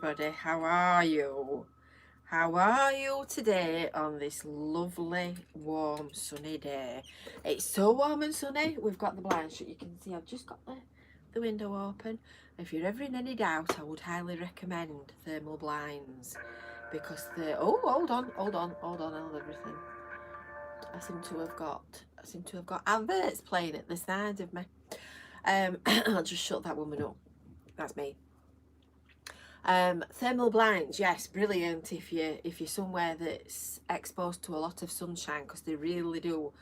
everybody. How are you? How are you today on this lovely, warm, sunny day? It's so warm and sunny. We've got the blinds shut. You can see I've just got the window open. If you're ever in any doubt, I would highly recommend thermal blinds because the hold on, everything. I seem to have got adverts playing at the side of me. I'll just shut that woman up. That's me. Thermal blinds, yes, brilliant if you're somewhere that's exposed to a lot of sunshine, because they really do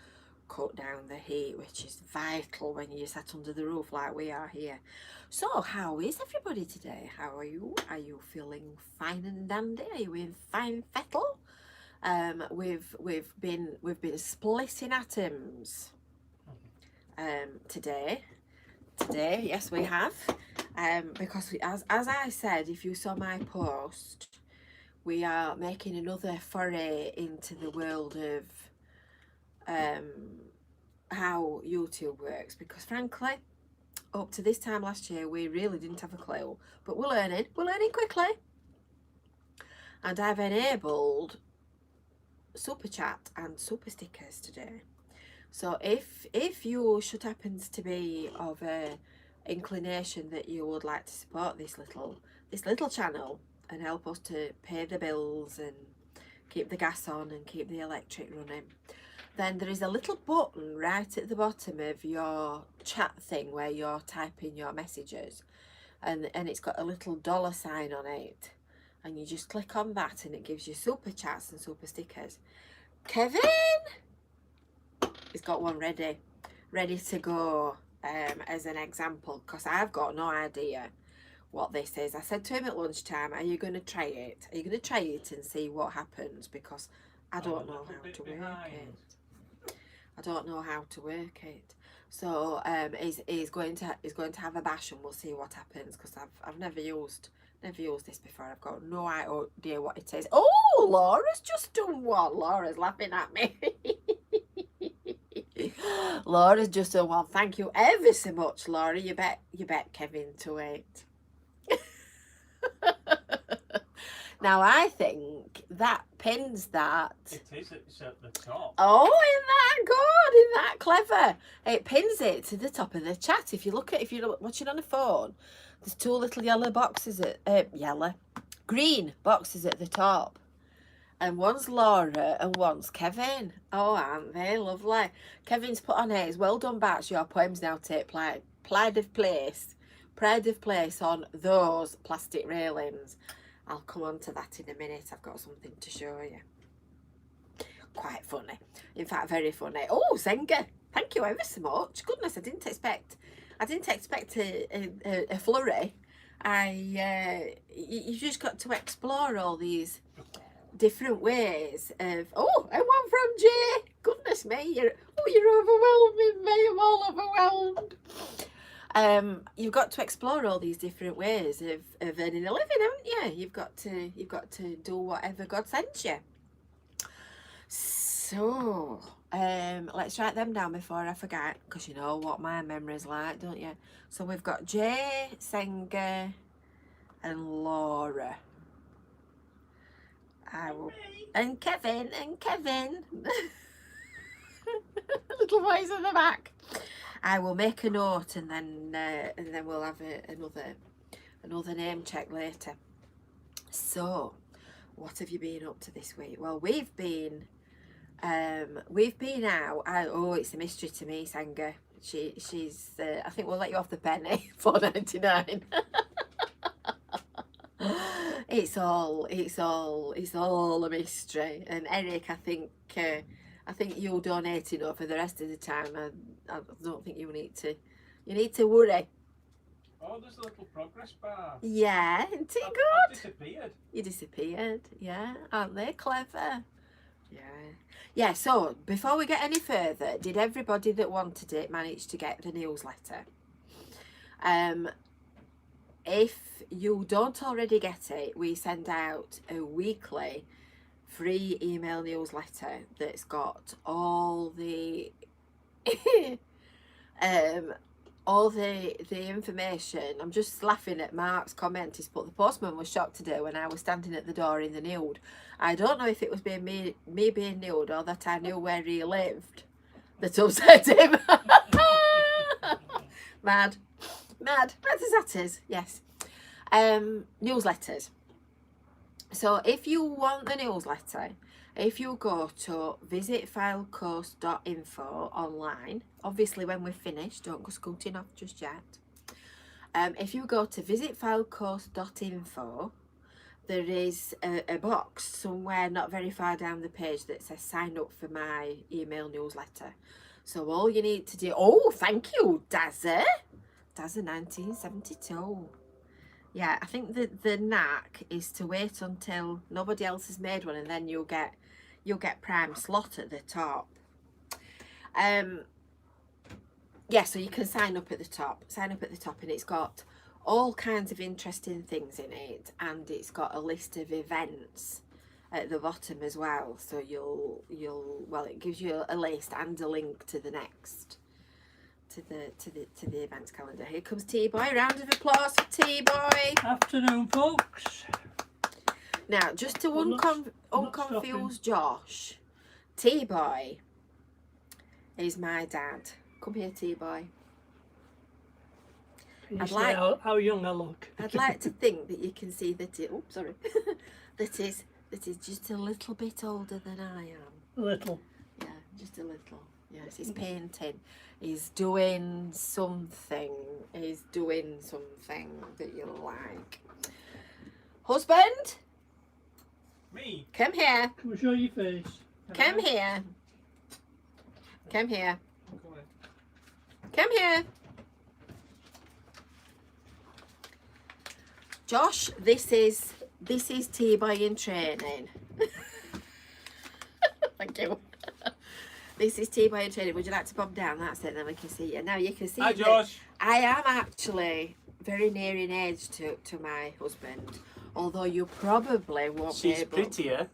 cut down the heat, which is vital when you're sat under the roof like we are here. So how is everybody today? How are you? Are you feeling fine and dandy? Are you in fine fettle? We've been splitting atoms today, yes we have, because as I said, if you saw my post, we are making another foray into the world of how YouTube works, because frankly up to this time last year we really didn't have a clue, but we're learning quickly, and I've enabled super chat and super stickers today. So if you should happen to be of a inclination that you would like to support this little channel and help us to pay the bills and keep the gas on and keep the electric running, then there is a little button right at the bottom of your chat thing where you're typing your messages, and it's got a little $sign on it, and you just click on that and it gives you super chats and super stickers. Kevin, he's got one ready to go, as an example, because I've got no idea what this is. I said to him at lunchtime, are you going to try it? Are you going to try it and see what happens? Because I don't know how to work it. I don't know how to work it. So he's going to have a bash and we'll see what happens, because I've never used this before. I've got no idea what it is. Oh, Laura's just done one. Laura's laughing at me. Laura's just done one. Thank you ever so much, Laura. You bet Kevin to it. Now I think that pins that. It is. It's at the top. Oh, isn't that good? Isn't that clever? It pins it to the top of the chat. If you're watching on a phone, there's two little yellow boxes green boxes at the top, and one's Laura and one's Kevin. Oh, aren't they lovely? Kevin's put on it, well done, Bats. Your poems now take pride of place on those plastic railings. I'll come on to that in a minute. I've got something to show you. Quite funny. In fact, very funny. Oh, Zenga, thank you ever so much. Goodness, I didn't expect a flurry. You just got to explore all these different ways of. Oh, and one from Jay. Goodness me, you're overwhelming me. I'm all overwhelmed. You've got to explore all these different ways of earning a living, haven't you? You've got to do whatever God sends you. So let's write them down before I forget, because you know what my memory's like, don't you? So we've got Jay, Senga, and Laura. And Kevin. Little voice in the back. I will make a note, and then we'll have another name check later. So, what have you been up to this week? Well, we've been out. It's a mystery to me, Sanga. She's. I think we'll let you off the penny, $4.99. It's all a mystery. And Eric, I think you'll donate enough for the rest of the time. I don't think you need to worry. Oh, there's a little progress bar. Yeah, isn't it good? I've disappeared. You disappeared. Yeah, aren't they clever? Yeah. So before we get any further, did everybody that wanted it manage to get the newsletter? If you don't already get it, we send out a weekly free email newsletter that's got all the all the information. I'm just laughing at Mark's comment. He's put, the postman was shocked today when I was standing at the door in the nude. I don't know if it was being me being nude or that I knew where he lived that upset him. Mad as that is. Yes. Newsletters. So if you want the newsletter, if you go to visitfyledecoast.info online, obviously when we're finished, don't go scooting off just yet. If you go to visitfyledecoast.info, there is a box somewhere not very far down the page that says sign up for my email newsletter. So all you need to do, oh, thank you, Dazza 1972. Yeah, I think the knack is to wait until nobody else has made one, and then you'll get prime slot at the top. Yeah, so you can sign up at the top, and it's got all kinds of interesting things in it, and it's got a list of events at the bottom as well. So you'll well, it gives you a list and a link to the next. To the events calendar. Here comes T-Boy. Round of applause for T-Boy. Afternoon, folks. Now, just to Well, unconfuse Josh, T-Boy is my dad. Come here, T-Boy. Can you I'd see like- how young I look? I'd like to think that you can see that it. Oops, sorry. that is just a little bit older than I am. A little. Yeah, just a little. Yes, he's painting. He's doing something. He's doing something that you like. Husband, Me? come here. Come and show your face. Come here. Come here. Come on. Come here. Josh, this is T-Boy in training. Thank you. This is T-Boy in training. Would you like to bob down? That's it, then we can see you. Now you can see Hi, that Josh. I am actually very near in age to my husband. Although you probably won't be She's able prettier.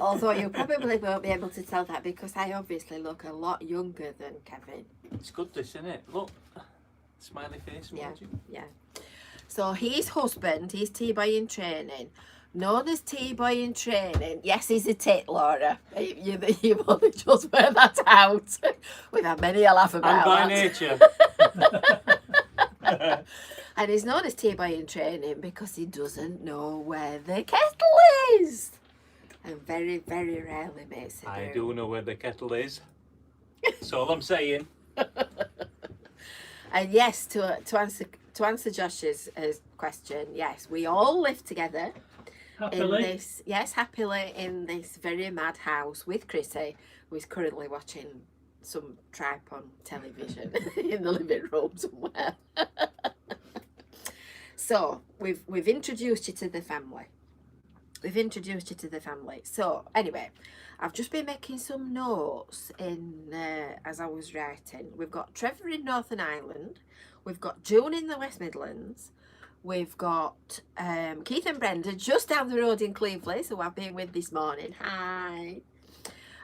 although you probably won't be able to tell that because I obviously look a lot younger than Kevin. It's good, this, isn't it? Look. Smiley face Yeah. emoji. Yeah. So his husband, he's T-Boy in training. Known as T-Boy in training. Yes, he's a tit, Laura. You've only just worked that out. We've had many a laugh about And by that. nature. And he's known as T-Boy in training because he doesn't know where the kettle is. And very, very rarely makes it. I do know where the kettle is. That's all I'm saying. And yes, to answer Josh's question, yes, we all live together. Happily. Happily in this very mad house with Chrissy, who is currently watching some tripe on television in the living room somewhere. So we've introduced you to the family. So anyway, I've just been making some notes in as I was writing. We've got Trevor in Northern Ireland. We've got June in the West Midlands. We've got Keith and Brenda just down the road in Cleveland, who I've been with this morning. Hi.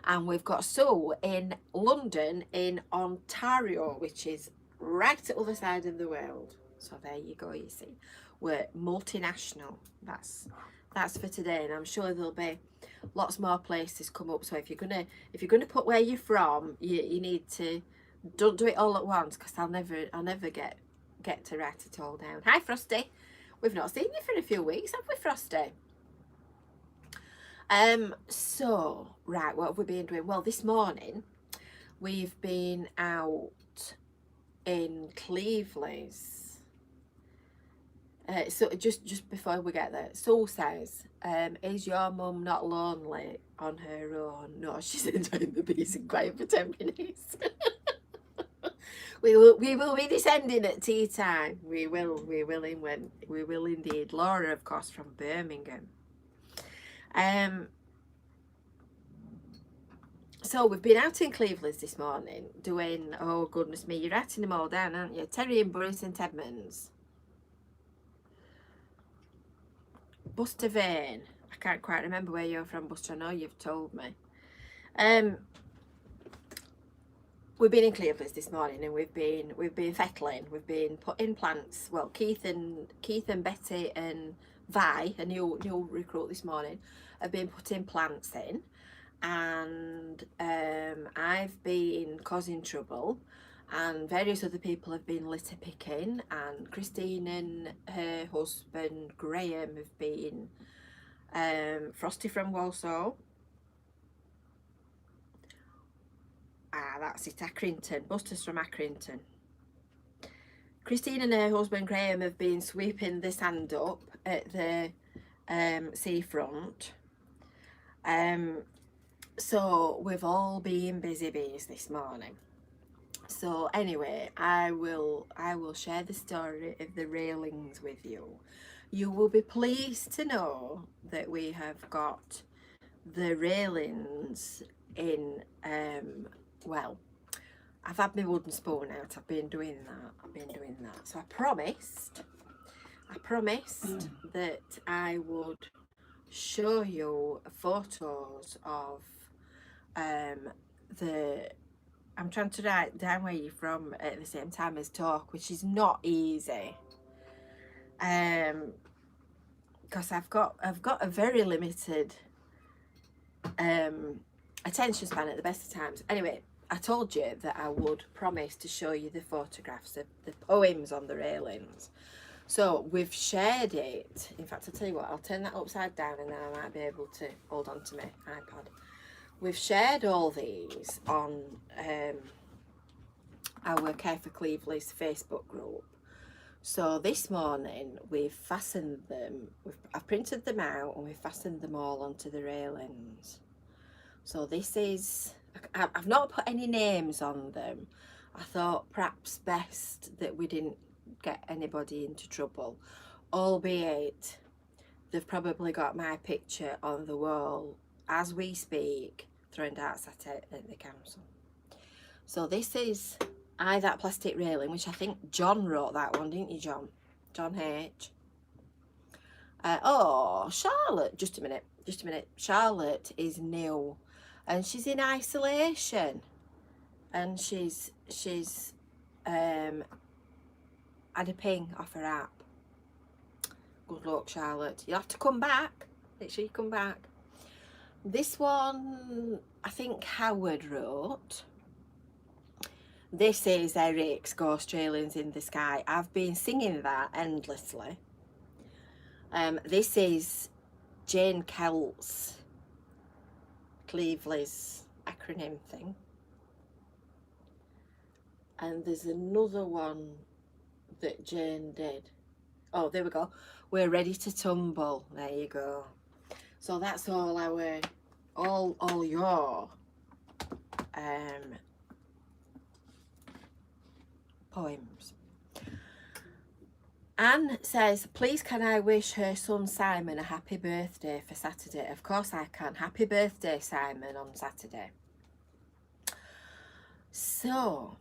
And we've got Sue in London in Ontario, which is right at the other side of the world. So there you go, you see. We're multinational. That's for today, and I'm sure there'll be lots more places come up. So if you're gonna put where you're from, you need to don't do it all at once, because I'll never get to write it all down. Hi Frosty. We've not seen you for a few weeks, have we, Frosty? So right, what have we been doing? Well, this morning we've been out in Cleveland's. So just before we get there, Sue says, is your mum not lonely on her own? No, she's enjoying the peace and quiet for 10 minutes. We will be descending at tea time. We will indeed. Laura, of course, from Birmingham. So we've been out in Cleveland's this morning doing, oh goodness me, you're writing them all down, aren't you? Terry and Bury St Edmunds. Buster Vane. I can't quite remember where you're from, Buster. I know you've told me. we've been in Cleopas this morning, and we've been fettling, we've been putting plants. Well, Keith and Betty and Vi, a new recruit this morning, have been putting plants in, and I've been causing trouble, and various other people have been litter picking, and Christine and her husband Graham have been Frosty from Walsall. That's it, Accrington. Buster's from Accrington. Christine and her husband Graham have been sweeping the sand up at the seafront. So we've all been busy bees this morning. So anyway, I will share the story of the railings with you. You will be pleased to know that we have got the railings in, well, I've had my wooden spoon out. I've been doing that. So I promised that I would show you photos of I'm trying to write down where you're from at the same time as talk, which is not easy. Because I've got a very limited attention span at the best of times. Anyway, I told you that I would promise to show you the photographs of the poems on the railings. So we've shared it. In fact, I'll tell you what, I'll turn that upside down and then I might be able to hold on to my iPad. We've shared all these on our Care for Cleveland's Facebook group. So this morning we've fastened them, I've printed them out and we've fastened them all onto the railings. So this is, I've not put any names on them. I thought perhaps best that we didn't get anybody into trouble, albeit they've probably got my picture on the wall as we speak, throwing darts at the council. So this is that plastic railing, which I think John wrote that one, didn't you, John? John H. Oh, Charlotte, just a minute. Charlotte is new and she's in isolation, and she's had a ping off her app. Good luck, Charlotte. You'll have to come back. Make sure you come back. This one, I think Howard wrote. This is Eric's Ghost Railings in the Sky. I've been singing that endlessly. This is Jane Kelt's Cleveland's acronym thing. And there's another one that Jane did. Oh, there we go. We're ready to tumble. There you go. So that's all our, all your poems. Anne says, please can I wish her son Simon a happy birthday for Saturday? Of course I can. Happy birthday, Simon, on Saturday. So,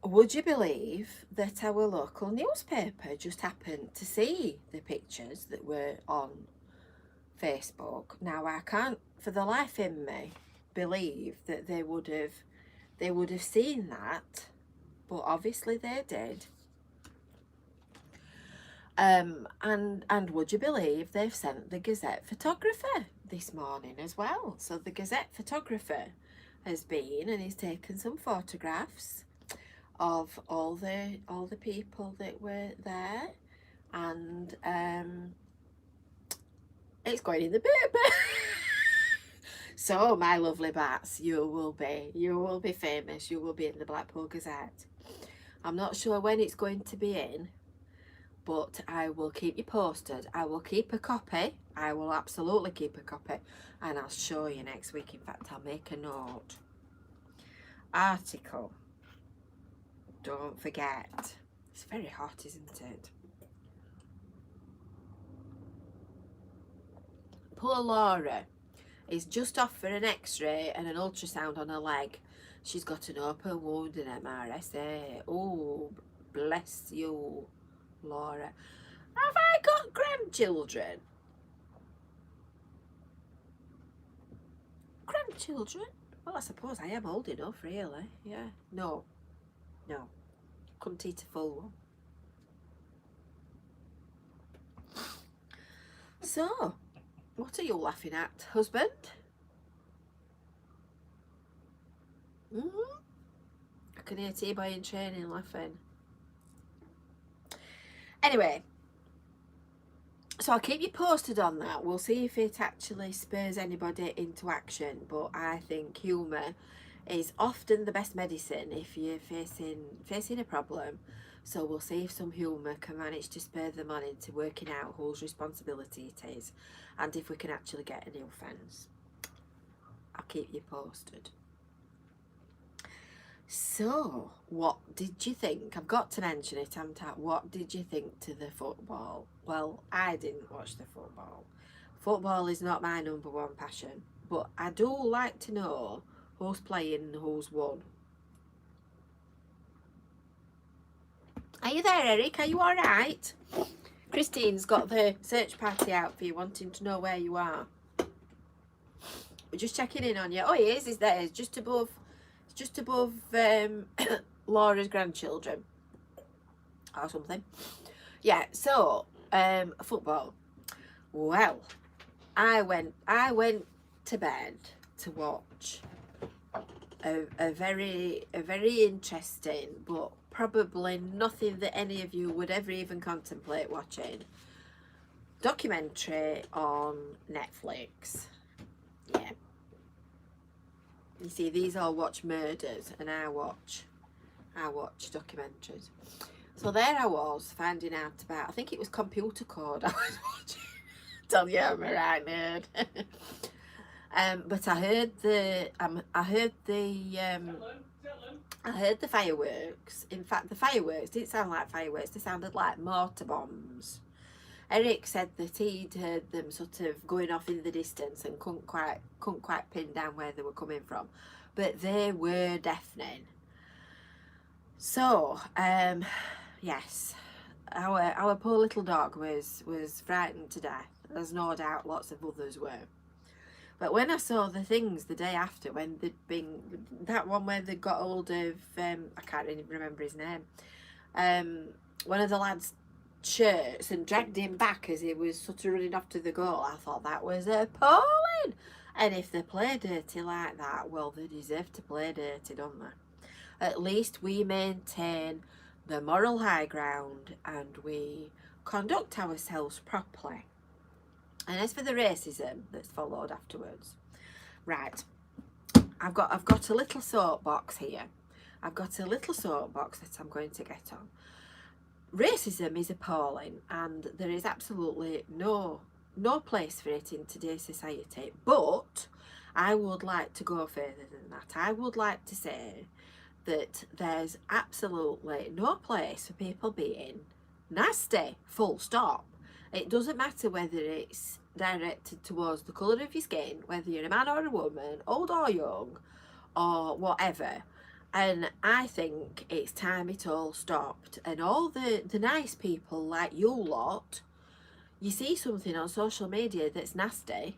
would you believe that our local newspaper just happened to see the pictures that were on Facebook? Now, I can't for the life in me believe that they would have seen that, but obviously they did. And would you believe they've sent the Gazette photographer this morning as well? So the Gazette photographer has been and he's taken some photographs of all the people that were there, and it's going in the paper. So my lovely bats, you will be famous. You will be in the Blackpool Gazette. I'm not sure when it's going to be in, but I will keep you posted. I will keep a copy. I will absolutely keep a copy, and I'll show you next week. In fact, I'll make a note. Article. Don't forget. It's very hot, isn't it? Poor Laura is just off for an x-ray and an ultrasound on her leg. She's got an open wound in MRSA. Oh, bless you, Laura. Have I got grandchildren? Grandchildren? Well, I suppose I am old enough, really. Yeah. No. No. Couldn't eat a full one. So, what are you laughing at, husband? I can hear T-Boy in training laughing. Anyway, so I'll keep you posted on that. We'll see if it actually spurs anybody into action. But I think humour is often the best medicine if you're facing a problem. So we'll see if some humour can manage to spur them on into working out whose responsibility it is, and if we can actually get a new fence. I'll keep you posted. So, what did you think? I've got to mention it, haven't I? What did you think to the football? Well, I didn't watch the football. Football is not my number one passion, but I do like to know who's playing and who's won. Are you there, Eric? Are you all right? Christine's got the search party out for you, wanting to know where you are. We're just checking in on you. Oh, he is. He's there. He's just above Laura's grandchildren or something. Yeah. So football. Well, I went to bed to watch a very interesting, but probably nothing that any of you would ever even contemplate watching, documentary on Netflix. Yeah. You see, these all watch murders, and I watch documentaries. So there I was finding out about, I think it was Computer Code I was watching. Tell you I'm a right nerd. But I heard the fireworks. In fact, the fireworks didn't sound like fireworks. They sounded like mortar bombs. Eric said that he'd heard them sort of going off in the distance and couldn't quite pin down where they were coming from, but they were deafening. So, yes, our poor little dog was frightened to death. There's no doubt lots of others were. But when I saw the things the day after, when they'd been, that one where they got hold of, I can't even remember his name, one of the lads' shirts and dragged him back as he was sort of running off to the goal, I thought that was appalling. And if they play dirty like that, well, they deserve to play dirty, don't they? At least we maintain the moral high ground and we conduct ourselves properly. And as for the racism that's followed afterwards, right, I've got a little soapbox here. I've got a little soapbox that I'm going to get on. Racism is appalling, and there is absolutely no place for it in today's society. But I would like to go further than that. I would like to say that there's absolutely no place for people being nasty, full stop. It doesn't matter whether it's directed towards the colour of your skin, whether you're a man or a woman, old or young, or whatever. And I think it's time it all stopped. And all the nice people like you lot, you see something on social media that's nasty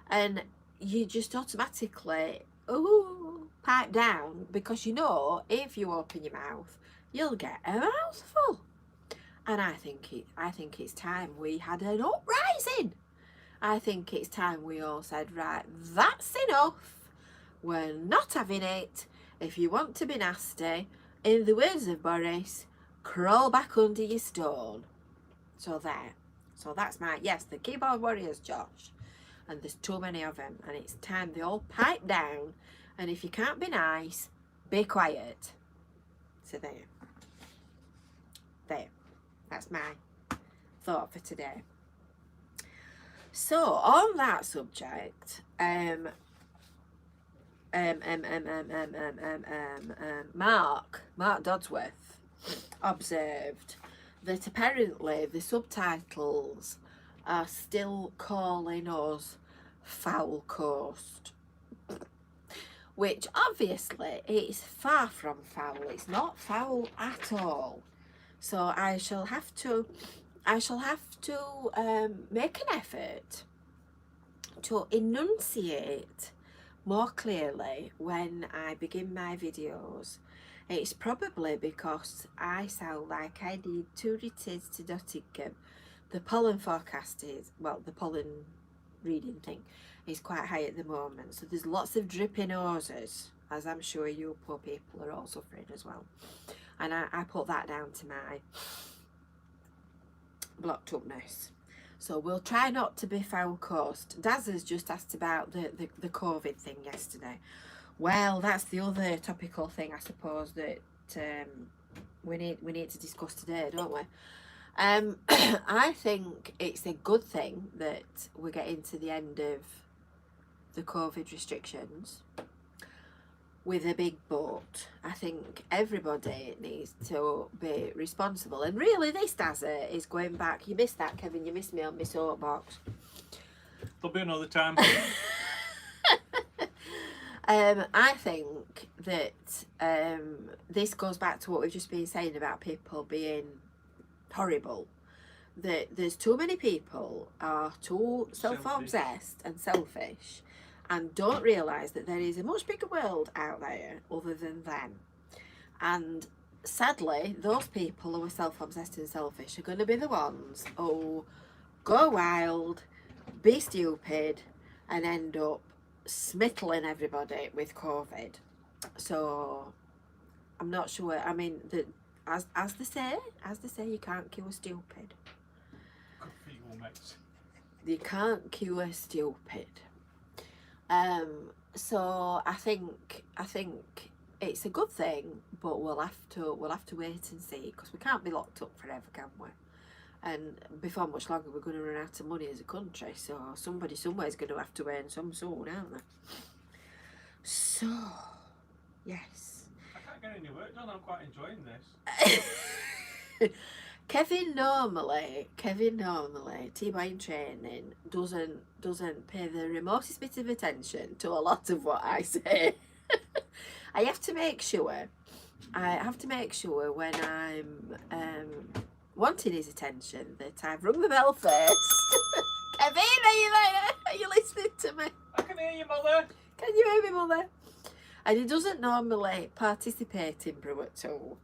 and you just automatically, ooh, pipe down, because you know if you open your mouth, you'll get a mouthful. And I think it's time we had an uprising. I think it's time we all said, right, that's enough. We're not having it. If you want to be nasty, in the words of Boris, crawl back under your stone. So there. So that's my, yes, the keyboard warriors, Josh. And there's too many of them. And it's time they all pipe down. And if you can't be nice, be quiet. So there. There. That's my thought for today. So on that subject, Mark Dodsworth observed that apparently the subtitles are still calling us FYLDE Coast, which obviously is far from foul. It's not foul at all. So I shall have to make an effort to enunciate more clearly when I begin my videos. It's probably because I sound like I need 2 litres to Nottingham. The pollen forecast is, well, the pollen reading thing is quite high at the moment, so there's lots of dripping noses, as I'm sure you poor people are all suffering as well. And I put that down to my blocked upness. So we'll try not to be FYLDE Coast. Daz has just asked about the COVID thing yesterday. Well, that's the other topical thing, I suppose, that we need to discuss today, don't we? I think it's a good thing that we're getting to the end of the COVID restrictions with a big but. I think everybody needs to be responsible, and really this Dazza is going back. You missed that, Kevin, you missed me on my soapbox. There'll be another time. I think that this goes back to what we've just been saying about people being horrible. That there's too many people are too self-obsessed and selfish and don't realise that there is a much bigger world out there other than them. And sadly, those people who are self-obsessed and selfish are going to be the ones who go wild, be stupid, and end up smittling everybody with COVID. So I'm not sure. I mean, as they say, you can't cure stupid. Good for you, mates. You can't cure stupid. So I think it's a good thing, but we'll have to wait and see, because we can't be locked up forever, can we? And before much longer we're going to run out of money as a country, so somebody somewhere is going to have to earn some soon, aren't they? So yes, I can't get any work done. I'm quite enjoying this. Kevin normally T-Bone training doesn't pay the remotest bit of attention to a lot of what I say. I have to make sure when I'm wanting his attention that I've rung the bell first. Kevin, are you there? Are you listening to me? I can hear you, mother. Can you hear me, mother? And he doesn't normally participate in Brew at all.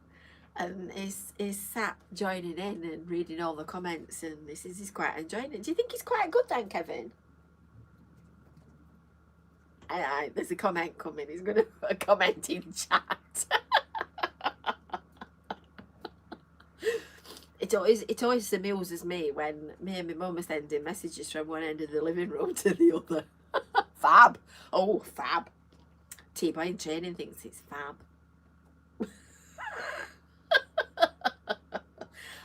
And he's sat joining in and reading all the comments, and he's quite enjoying it. Do you think he's quite good then, Kevin? There's a comment coming. He's going to put a comment in chat. It always amuses me when me and my mum are sending messages from one end of the living room to the other. Fab. Oh, fab. T-Bone training thinks it's fab.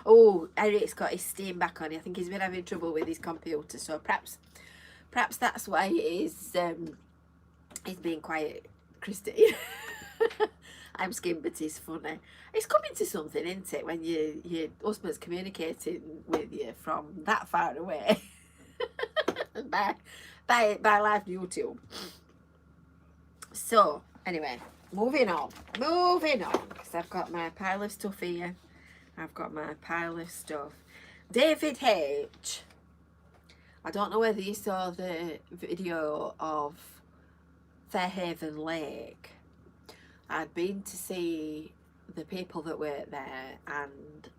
Oh, Eric's got his Steam back on. I think he's been having trouble with his computer, so perhaps that's why he's being quiet, Christy. I'm skinned, but he's funny. It's coming to something, isn't it, when your husband's communicating with you from that far away by live YouTube. So anyway, moving on, because I've got my pile of stuff here. David H. I don't know whether you saw the video of Fairhaven Lake. I'd been to see the people that work there, and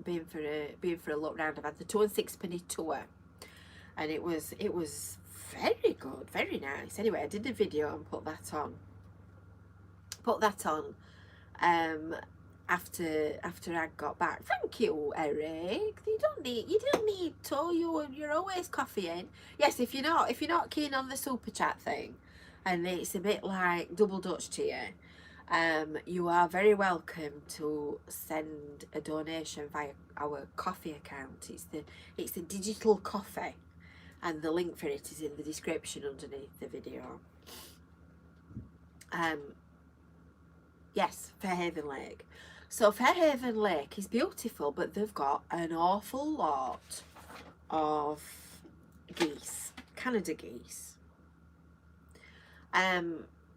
been for a look round. I've had the 2 and 6penny tour, and it was very good, very nice. Anyway, I did a video and put that on after I got back. Thank you, Eric. You don't need to. You're always coffeeing. Yes, if you're not keen on the super chat thing, and it's a bit like double Dutch to you, you are very welcome to send a donation via our coffee account. It's the digital coffee, and the link for it is in the description underneath the video. Yes, Fairhaven Lake. So Fairhaven Lake is beautiful, but they've got an awful lot of geese, Canada geese.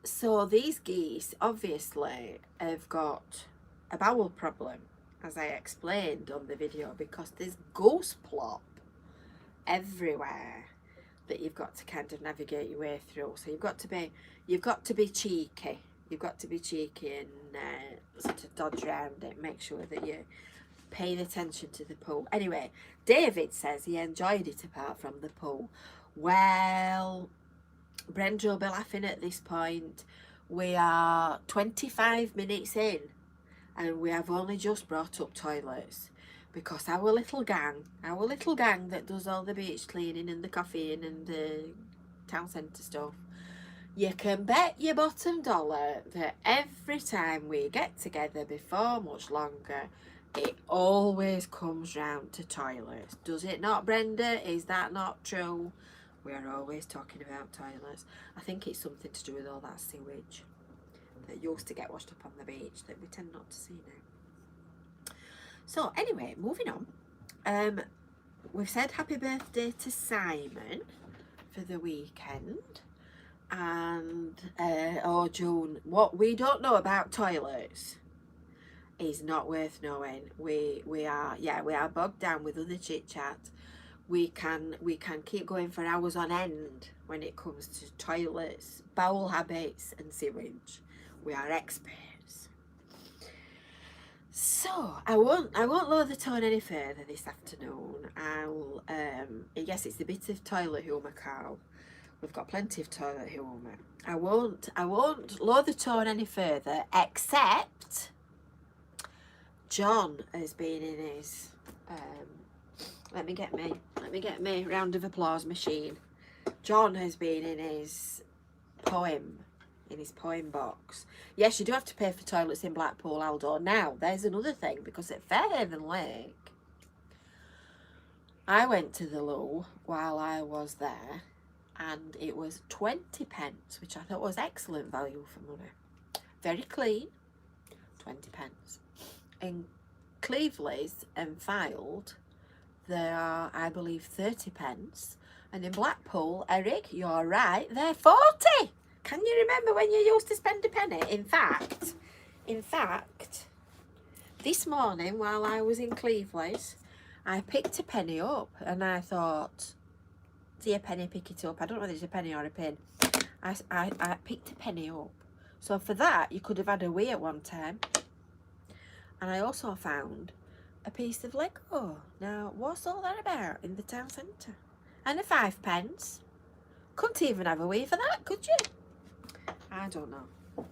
So these geese obviously have got a bowel problem, as I explained on the video, because there's goose plop everywhere. that you've got to kind of navigate your way through. So you've got to be cheeky. You've got to be cheeky and sort of dodge around it. Make sure that you're paying attention to the pool. Anyway, David says he enjoyed it apart from the pool. Well, Brenda will be laughing at this point. We are 25 minutes in and we have only just brought up toilets, because our little gang that does all the beach cleaning and the coffeeing and the town centre stuff, you can bet your bottom dollar that every time we get together before much longer, it always comes round to toilets. Does it not, Brenda? Is that not true? We are always talking about toilets. I think it's something to do with all that sewage that used to get washed up on the beach that we tend not to see now. So anyway, moving on. We've said happy birthday to Simon for the weekend. And, oh June, what we don't know about toilets is not worth knowing. We are bogged down with other chit chat. We can keep going for hours on end when it comes to toilets, bowel habits and sewage. We are experts. So I won't lower the tone any further this afternoon. I'll yes, it's a bit of toilet humour, Carl. We've got plenty of toilet humour. I won't lower the tone any further, except John has been in his let me get me round of applause machine. John has been in his poem box. Yes, you do have to pay for toilets in Blackpool, Aldo. Now, there's another thing, because at Fairhaven Lake, I went to the loo while I was there, and it was 20 pence, which I thought was excellent value for money. Very clean, 20 pence. In Cleveley's and FYLDE, there are, I believe, 30 pence. And in Blackpool, Eric, you're right, they're 40. Can you remember when you used to spend a penny? In fact, this morning while I was in Cleveley's, I picked a penny up and I thought, see a penny, pick it up. I don't know whether it's a penny or a pin. I picked a penny up. So for that, you could have had a wee at one time. And I also found a piece of Lego. Now, what's all that about in the town centre? And a 5 pence. Couldn't even have a wee for that, could you? I don't know.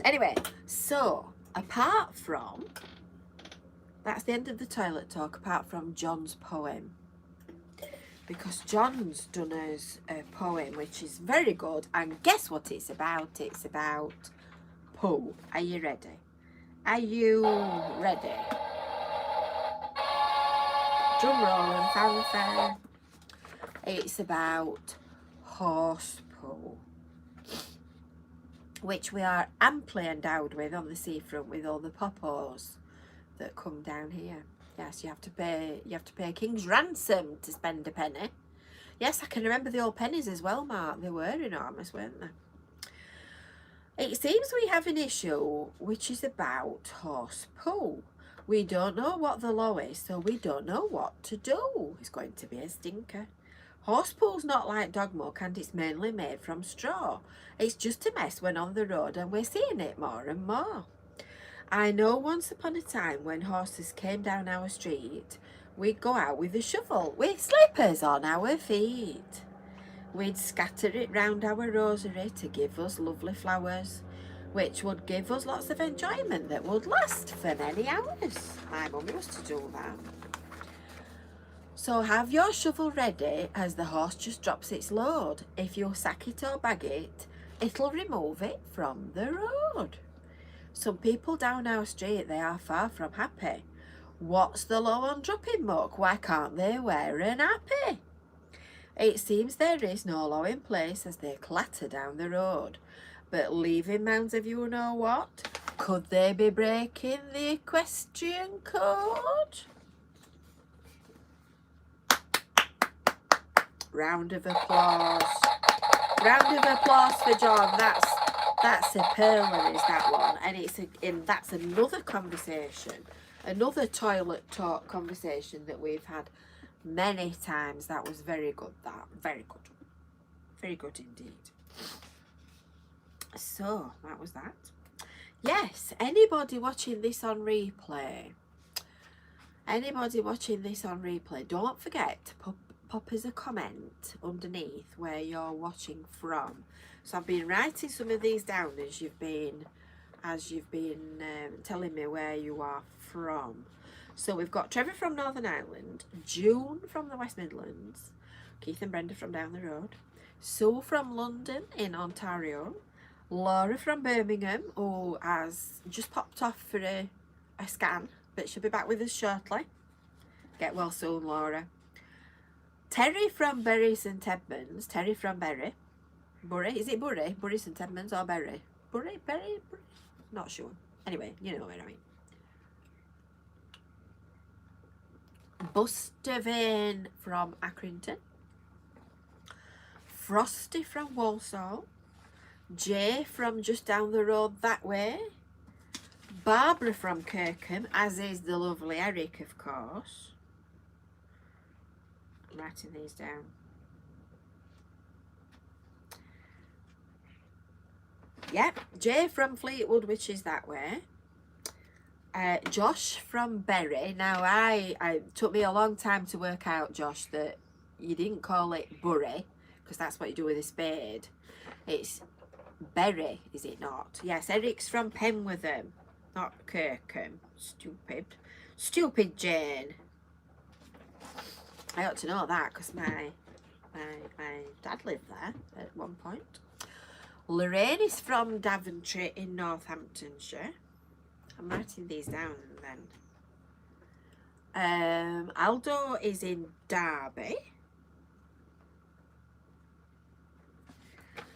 Anyway, so apart from, that's the end of the toilet talk, apart from John's poem. Because John's done us a poem which is very good, and guess what it's about? It's about poo. Are you ready? Are you ready? Drum roll and fanfare. It's about horse poo, which we are amply endowed with on the seafront with all the poppos that come down here. Yes, you have to pay a king's ransom to spend a penny. Yes, I can remember the old pennies as well, Mark. They were enormous, weren't they? It seems we have an issue which is about horse poo. We don't know what the law is, so we don't know what to do. It's going to be a stinker. Horse poo's not like dog muck, and it's mainly made from straw. It's just a mess when on the road, and we're seeing it more and more. I know once upon a time when horses came down our street, we'd go out with a shovel with slippers on our feet. We'd scatter it round our rosary to give us lovely flowers, which would give us lots of enjoyment that would last for many hours. My mum used to do that. So have your shovel ready as the horse just drops its load. If you sack it or bag it, it'll remove it from the road. Some people down our street, they are far from happy. What's the law on dropping muck? Why can't they wear an happy? It seems there is no law in place as they clatter down the road. But leaving mounds of you know what? Could they be breaking the equestrian code? Round of applause. Round of applause for John. That's a pearler, is that one? And that's another conversation, another toilet talk conversation that we've had many times. That was very good. Very good. Very good indeed. So that was that. Yes, anybody watching this on replay, don't forget to pop us a comment underneath where you're watching from. So I've been writing some of these down as you've been telling me where you are from. So we've got Trevor from Northern Ireland, June from the West Midlands, Keith and Brenda from down the road, Sue from London in Ontario, Laura from Birmingham, who has just popped off for a scan, but she'll be back with us shortly. Get well soon, Laura. Terry from Bury St Edmunds. Terry from Bury. Is it Bury? Bury St Edmunds or Bury? Bury? Not sure. Anyway, you know what I mean. Bustervane from Accrington. Frosty from Walsall. Jay from just down the road that way. Barbara from Kirkham, as is the lovely Eric, of course. I'm writing these down. Yep, Jay from Fleetwood, which is that way. Josh from Bury. Now, it took me a long time to work out, Josh, that you didn't call it Bury, because that's what you do with a spade. It's Bury, is it not? Yes, Eric's from Penwitham, not Kirkham. Stupid Jane. I ought to know that, because my dad lived there at one point. Lorraine is from Daventry in Northamptonshire. I'm writing these down then. Aldo is in Derby.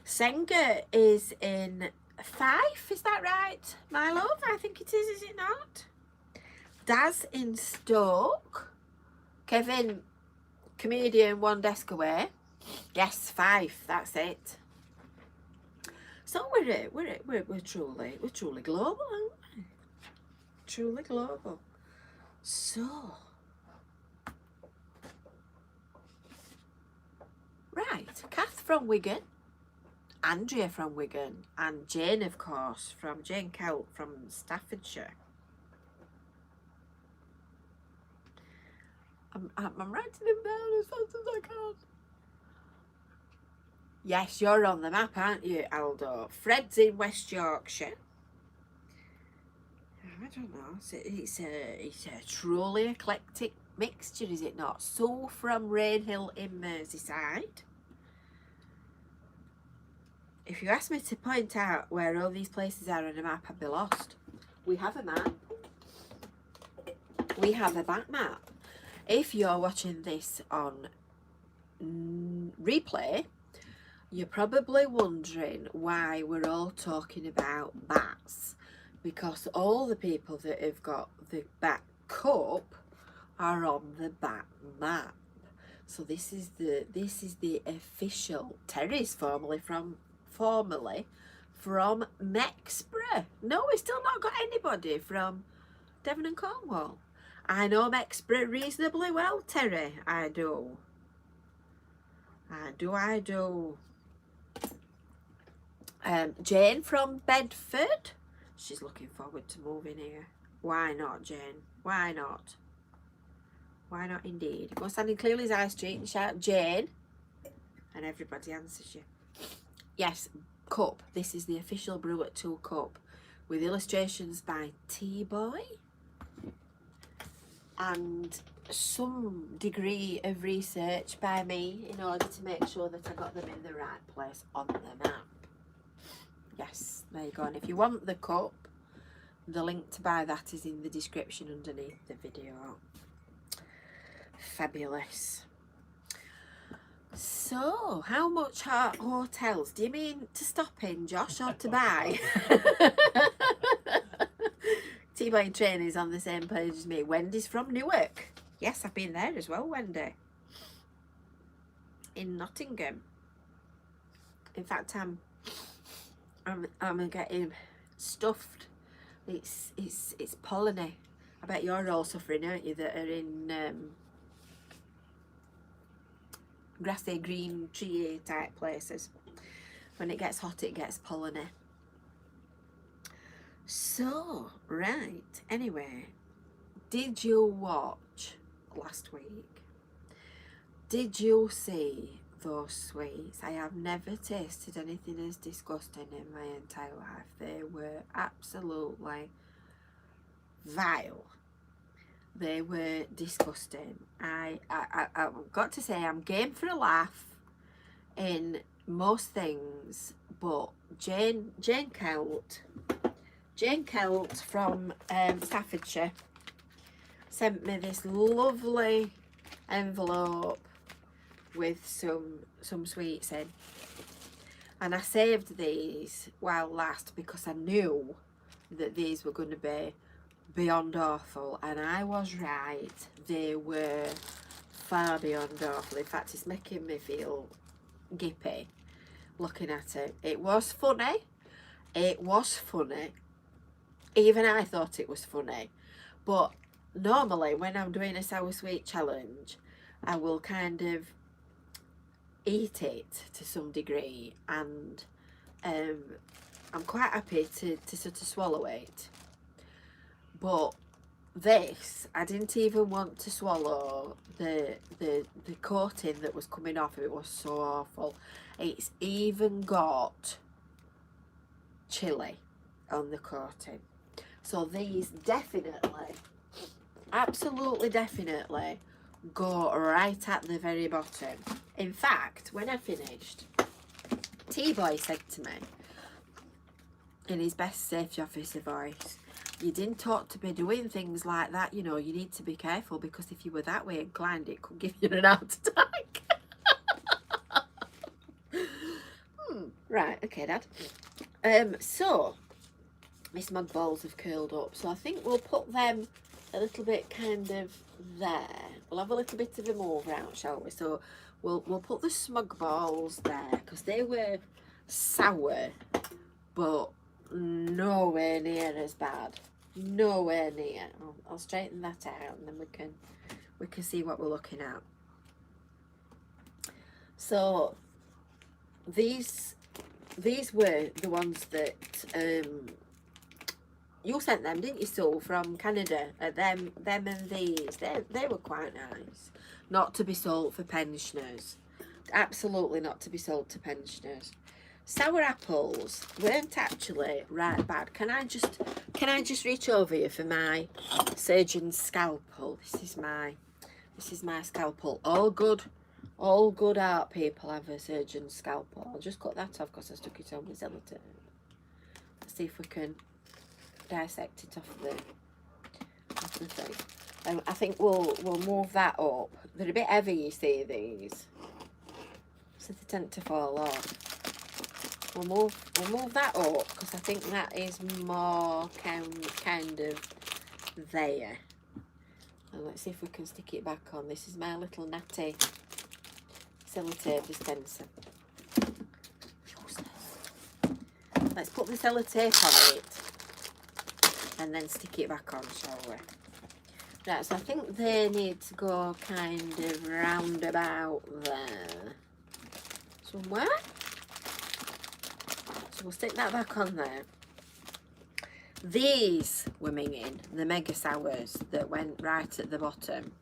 Senga is in Fife, is that right, my love? I think it is it not? Daz in Stoke. Kevin, comedian, one desk away. Yes, Fife, that's it. So we're truly global, aren't we? Truly global. So, right, Kath from Wigan, Andrea from Wigan, and Jane, of course, from Jane Celt from Staffordshire. I'm writing them down as fast as I can. Yes, you're on the map, aren't you, Aldo? Fred's in West Yorkshire. I don't know. It's a truly eclectic mixture, is it not? Sue from Rainhill in Merseyside. If you ask me to point out where all these places are on a map, I'd be lost. We have a map. We have a back map. If you're watching this on replay, you're probably wondering why we're all talking about bats, because all the people that have got the bat cup are on the bat map. So this is the official. Terry's formerly from Mexborough. No, we've still not got anybody from Devon and Cornwall. I know Mexborough reasonably well, Terry. I do. Jane from Bedford. She's looking forward to moving here. Why not, Jane? Why not? Why not indeed? Go stand in Clearly's High Street and shout Jane, and everybody answers you. Yes, cup. This is the official Brew at 2 cup, with illustrations by T-Boy and some degree of research by me in order to make sure that I got them in the right place on the map. Yes, there you go. And if you want the cup, the link to buy that is in the description underneath the video. Fabulous. So, how much hotels do you mean to stop in, Josh, or to buy? T-Boy Train is on the same page as me. Wendy's from Newark. Yes, I've been there as well, Wendy. In Nottingham. In fact, I'm getting stuffed. It's polleny. I bet you're all suffering, aren't you, that are in grassy, green, tree type places. When it gets hot, it gets polleny. So, right, anyway, did you watch last week? Did you see those sweets? I have never tasted anything as disgusting in my entire life. They were absolutely vile. They were disgusting. I've got to say, I'm game for a laugh in most things, but Jane Kelt from Staffordshire sent me this lovely envelope with some sweets in, and I saved these while last because I knew that these were going to be beyond awful, and I was right. They were far beyond awful. In fact, it's making me feel gippy looking at it. It was funny. It was funny. Even I thought it was funny. But normally when I'm doing a sour sweet challenge, I will kind of eat it to some degree, and I'm quite happy to sort of swallow it. But this, I didn't even want to swallow the coating that was coming off. It was so awful. It's even got chili on the coating. So these definitely, absolutely definitely go right at the very bottom. In fact, when I finished, T-Boy said to me in his best safety officer voice, "You didn't ought to be doing things like that, you know, you need to be careful, because if you were that way inclined, it could give you an heart attack." Right, okay, Dad. So my smug balls have curled up, so I think we'll put them a little bit kind of there. We'll have a little bit of a move out, shall we? So we'll put the smug balls there, because they were sour, but nowhere near as bad. Nowhere near. I'll straighten that out, and then we can see what we're looking at. So these were the ones that you sent them, didn't you, Sue, from Canada? Them and these, they were quite nice. Not to be sold for pensioners. Absolutely not to be sold to pensioners. Sour apples weren't actually right bad. Can I just reach over you for my surgeon's scalpel? This is my scalpel. All good art people have a surgeon's scalpel. I'll just cut that off because I stuck it on with sellotape. Let's see if we can dissect it off the thing. I think we'll move that up. They're a bit heavy, you see, these, so they tend to fall off. We'll move that up because I think that is more kind of there. And let's see if we can stick it back on. This is my little natty sellotape dispenser. Let's put the sellotape on it and then stick it back on, shall we? Right, so I think they need to go kind of round about there somewhere. So we'll stick that back on there. These were minging, the mega sours that went right at the bottom.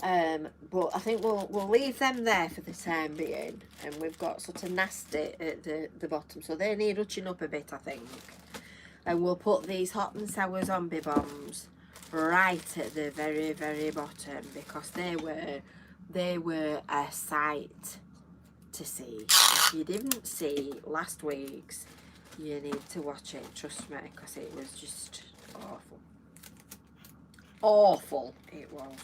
But I think we'll leave them there for the time being, and we've got sort of nasty at the bottom, so they need touching up a bit, I think. And we'll put these hot and sour zombie bombs right at the very, very bottom, because they were a sight to see. If you didn't see last week's, you need to watch it, trust me, because it was just awful. Awful it was.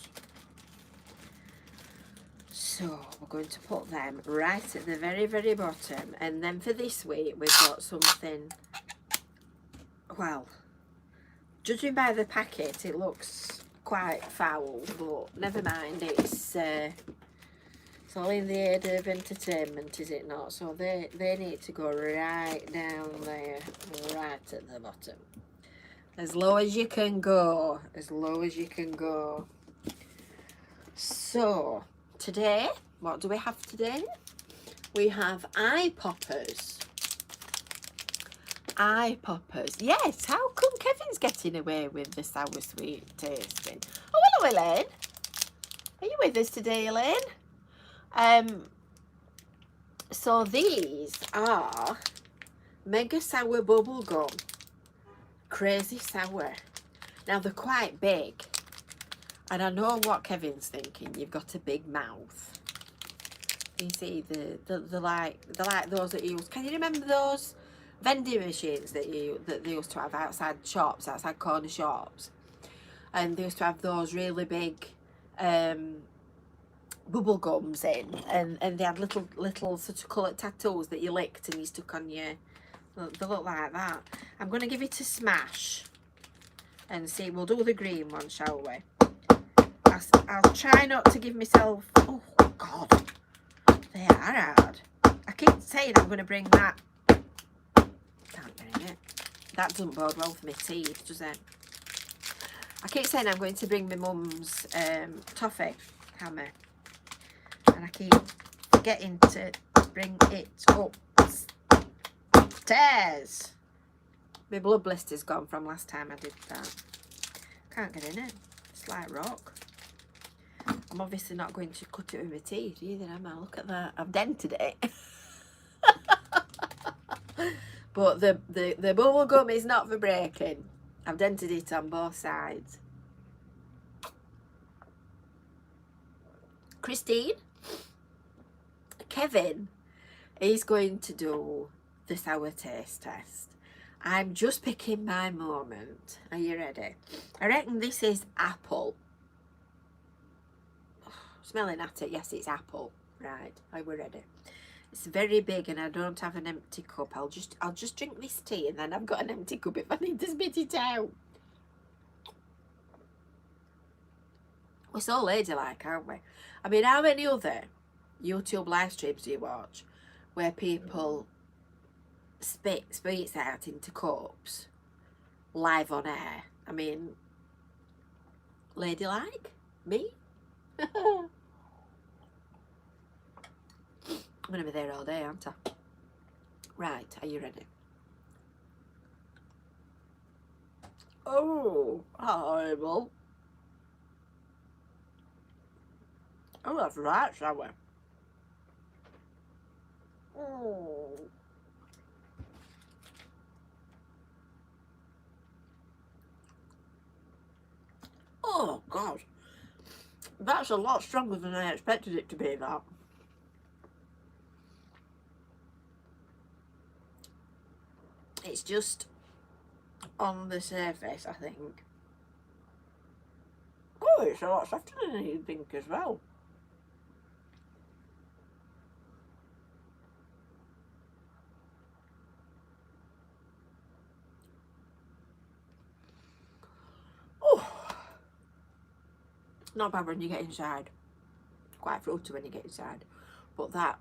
So we're going to put them right at the very, very bottom, and then for this week we've got something, well, judging by the packet it looks quite foul, but never mind, it's all in the aid of entertainment, is it not? So they need to go right down there, right at the bottom, as low as you can go, as low as you can go. So today, what do we have today? We have eye poppers. Eye poppers. Yes, how come Kevin's getting away with the sour sweet tasting? Oh, hello, Elaine. Are you with us today, Elaine? So these are mega sour bubble gum. Crazy sour. Now they're quite big. And I know what Kevin's thinking. You've got a big mouth. You see, the like those that you use. Can you remember those vending machines that they used to have outside shops, outside corner shops? And they used to have those really big bubble gums in, and they had little sort of coloured tattoos that you licked and you stuck on your. They look like that. I'm going to give it a smash and see. We'll do the green one, shall we? I'll try not to give myself. Oh God, they are hard. I keep saying I'm going to bring that. Can't bring it. That doesn't bode well for my teeth, does it? I keep saying I'm going to bring my mum's toffee hammer, and I keep forgetting to bring it upstairs. My blood blister's gone from last time I did that. Can't get in it. It's like rock. I'm obviously not going to cut it with my teeth either, am I? Look at that. I've dented it. But the bubble gum is not for breaking. I've dented it on both sides. Christine, Kevin is going to do the sour taste test. I'm just picking my moment. Are you ready? I reckon this is apple. Smelling at it, yes, it's apple. Right, are we ready? It's very big and I don't have an empty cup. I'll just drink this tea and then I've got an empty cup if I need to spit it out. We're so ladylike, aren't we? I mean, how many other YouTube live streams do you watch where people spits out into cups live on air? I mean, ladylike? Me? I'm going to be there all day, aren't I? Right, are you ready? Oh, horrible. Oh, that's right, sour. Oh. Oh, God. That's a lot stronger than I expected it to be, that. It's just on the surface, I think. Oh, it's a lot softer than you'd think as well. Oh, not bad when you get inside. Quite fruity when you get inside. But that,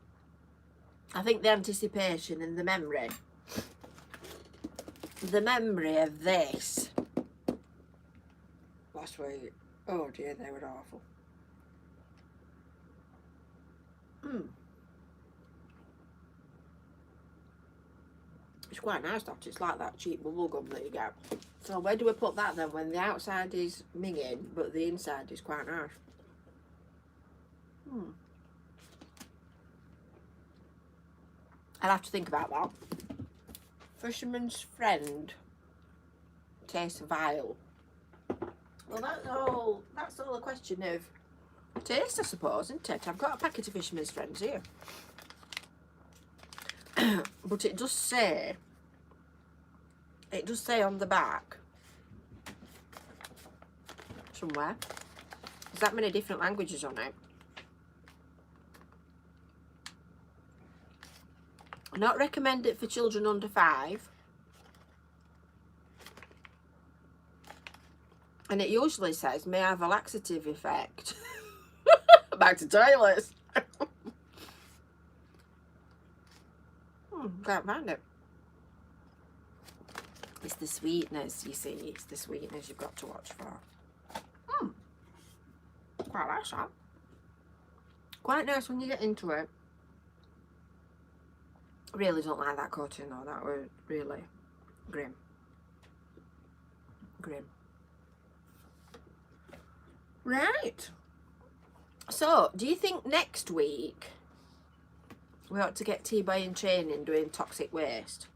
I think the anticipation and the memory of this last week, oh dear, they were awful. It's quite nice, that. It's like that cheap bubble gum that you get. So where do we put that then when the outside is minging but the inside is quite nice? I'll have to think about that. Fisherman's Friend tastes vile. Well, that's all a question of taste, I suppose, isn't it? I've got a packet of Fisherman's Friends here. But it does say on the back somewhere, there's that many different languages on it. Not recommend it for children under 5. And it usually says may have a laxative effect. Back to toilets. Can't find it. It's the sweetness, you see. It's the sweetness you've got to watch for. Quite like that. Quite nice when you get into it. Really don't like that coating though. That was really grim. Grim. Right. So, do you think next week we ought to get T-Boy in training doing toxic waste?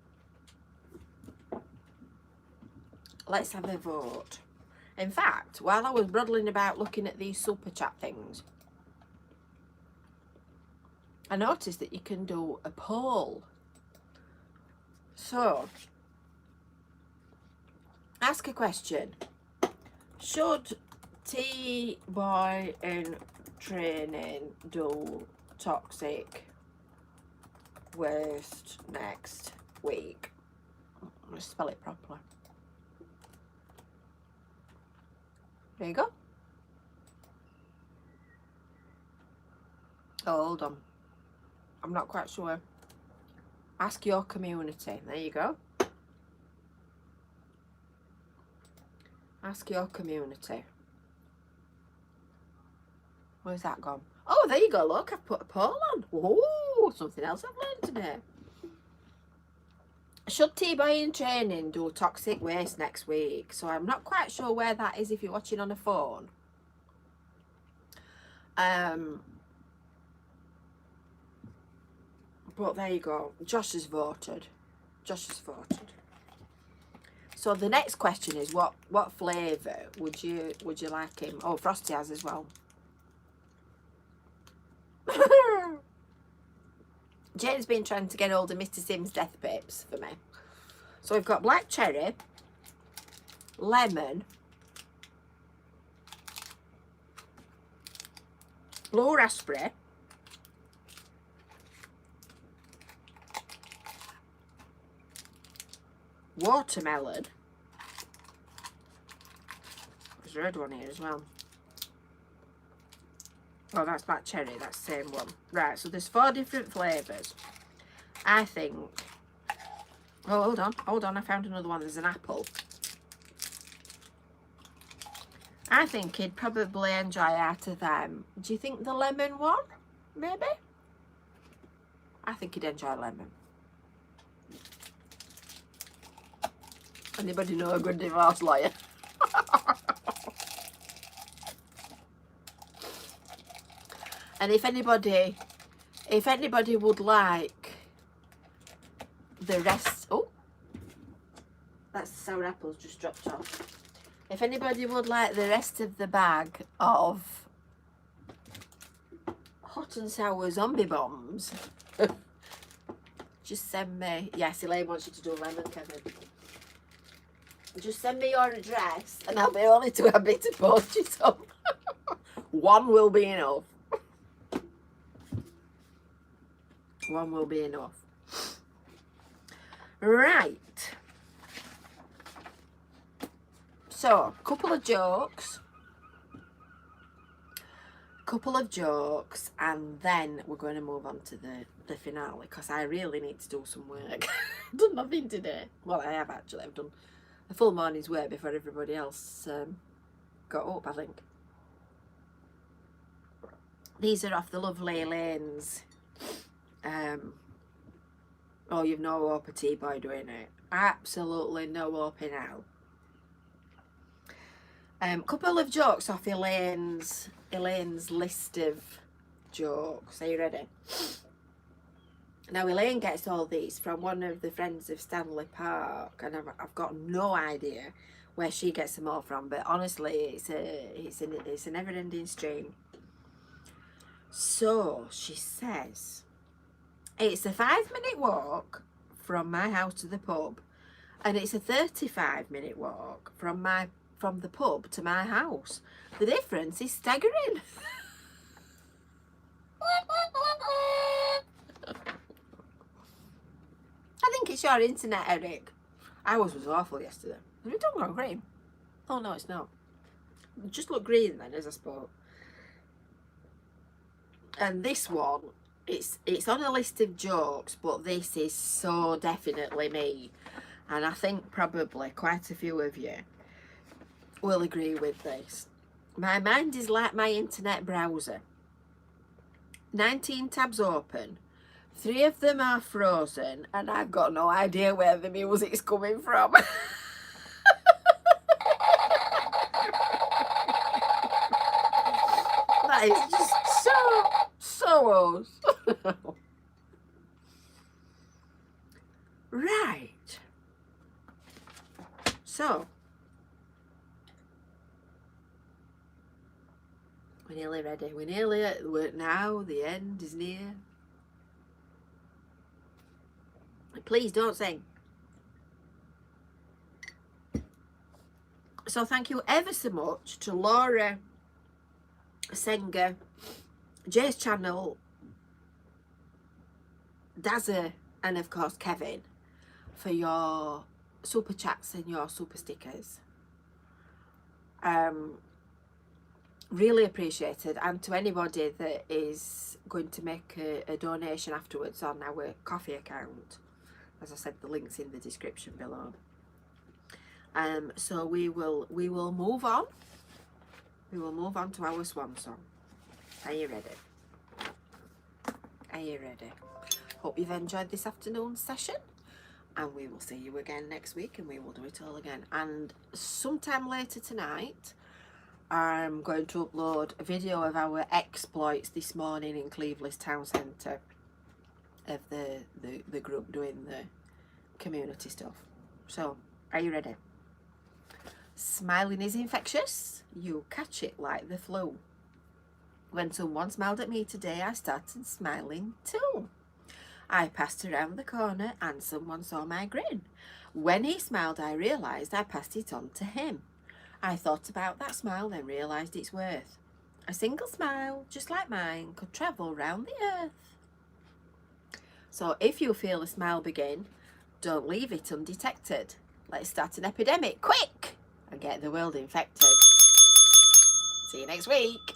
Let's have a vote. In fact, while I was bruddling about looking at these super chat things, I noticed that you can do a poll. So, ask a question. Should T-Boy in training do toxic waste next week? Let's spell it properly. There you go. Oh, hold on. I'm not quite sure. Ask your community. There you go. Ask your community. Where's that gone? Oh, there you go. Look, I've put a poll on. Oh, something else I've learned today. Should T-Boy in training do toxic waste next week? So I'm not quite sure where that is if you're watching on a phone. But there you go. Josh has voted. Josh has voted. So the next question is what flavour would you like him? Oh, Frosty has as well. Jane's been trying to get hold of Mr. Sim's death pips for me. So we've got black cherry, lemon, blue raspberry, watermelon. There's a red one here as well. Oh, that's black cherry, that's the same one. Right, so there's 4 different flavours. I think... Oh, hold on, I found another one. There's an apple. I think he'd probably enjoy out of them. Do you think the lemon one? Maybe? I think he'd enjoy lemon. Anybody know a good divorce lawyer? And if anybody would like the rest, oh, that's the sour apples just dropped off. If anybody would like the rest of the bag of hot and sour zombie bombs, just send me. Yes, Elaine wants you to do lemon, Kevin. Just send me your address and I'll be only too happy to post you some. One will be enough. One will be enough. Right. So, couple of jokes, and then we're going to move on to the finale because I really need to do some work. I've done nothing today. Well, I have actually. I've done a full morning's work before everybody else got up, I think. These are off the lovely Elaine's. Oh, you've no hope of T-Boy doing it. Absolutely no hope in hell. Couple of jokes off Elaine's list of jokes. Are you ready? Now, Elaine gets all these from one of the friends of Stanley Park, and I've got no idea where she gets them all from. But honestly, it's a never-ending stream. So she says, it's a 5-minute walk from my house to the pub, and it's a 35-minute walk from the pub to my house. The difference is staggering. I think it's your internet, Eric. Ours was awful yesterday. Have you done got green? Oh no, it's not. It just looked green then as I spoke. And this one, it's on a list of jokes, but this is so definitely me. And I think probably quite a few of you will agree with this. My mind is like my internet browser. 19 tabs open. 3 of them are frozen, and I've got no idea where the music's coming from. That is just so us. Right. So, we're nearly ready. We're now, the end is near. Please don't sing. So thank you ever so much to Laura, Senga, Jay's channel, Dazza, and of course Kevin for your super chats and your super stickers. Really appreciated. And to anybody that is going to make a donation afterwards on our coffee account, as I said, the link's in the description below. So we will move on. We will move on to our swan song. Are you ready? Are you ready? Hope you've enjoyed this afternoon's session, and we will see you again next week, and we will do it all again. And sometime later tonight, I'm going to upload a video of our exploits this morning in Cleveland's town centre of the group doing the community stuff. So, are you ready? Smiling is infectious. You catch it like the flu. When someone smiled at me today, I started smiling too. I passed around the corner and someone saw my grin. When he smiled, I realised I passed it on to him. I thought about that smile, then realised its worth. A single smile, just like mine, could travel round the earth. So if you feel a smile begin, don't leave it undetected. Let's start an epidemic, quick, and get the world infected. See you next week.